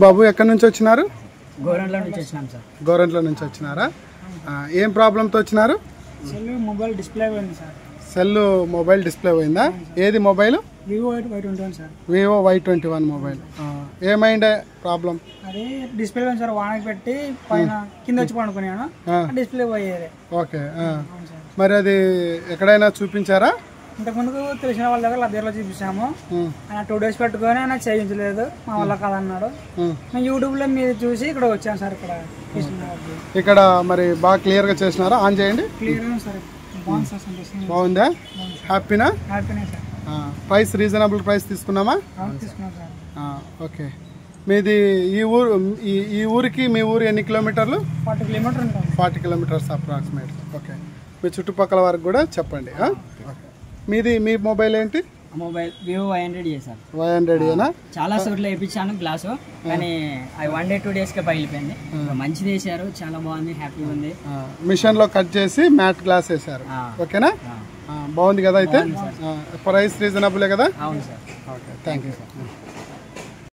బాబు ఎక్కడి నుంచి వచ్చినారు? గోరంట్ల నుంచి వచ్చినాం సార్. గోరంట్ల నుంచి వచ్చినారా? ఏం ప్రాబ్లంతో వచ్చినారు? సెల్ మొబైల్ డిస్ప్లే పోయింది సార్. సెల్ మొబైల్ డిస్ప్లే పోయిందా? ఏది mobile? Vivo Y21 sir. Vivo Y21 mobile. ఏమైందే ప్రాబ్లం? అదే డిస్ప్లే పోయింది సార్. వానకి పెట్టి పైన కింద వచ్చి పడుకున్నాను, డిస్ప్లే పోయేది. ఓకే. మరి అది ఎక్కడైనా చూపించారా? ఇంతకుముందు తెలిసిన వాళ్ళ దగ్గర లబ్ధిలో చూపించాము. ఆయన 2 days పెట్టుకొని ఆయన చేయించలేదు, మా వల్ల కాదన్నాడు. మేము యూట్యూబ్లో మీరు చూసి ఇక్కడ వచ్చాను సార్. ఇక్కడ మరి బాగా క్లియర్గా చేసినారా? ఆన్ చేయండి. క్లియర్ సార్, బాగుందా? హ్యాపీనా? హ్యాపీనే సార్. ప్రైస్ రీజనబుల్ ప్రైస్ తీసుకున్నామా? తీసుకున్నాం సార్. ఓకే. మీది ఈ ఊరికి మీ ఊరు ఎన్ని కిలోమీటర్లు? 40 కిలోమీటర్ ఉంటుంది. 40 కిలోమీటర్స్ అప్రాక్సిమేట్. ఓకే. మీ చుట్టుపక్కల వారికి కూడా చెప్పండి. మీ మొబైల్ ఏంటి? Mobile Vivo Y100 sir. Y100 చాలా చోట్ల వేయించాను గ్లాసు, కానీ అది 1 day 2 days పగిలిపోయింది. మంచిది వేసారు, చాలా బాగుంది, హ్యాపీగా ఉంది. మిషన్ లో కట్ చేసి మ్యాట్ గ్లాస్ వేసారు. ఓకేనా? బాగుంది కదా? అయితే ప్రైస్ రీజనబుల్ కదా? అవును sir. Okay, thank you sir.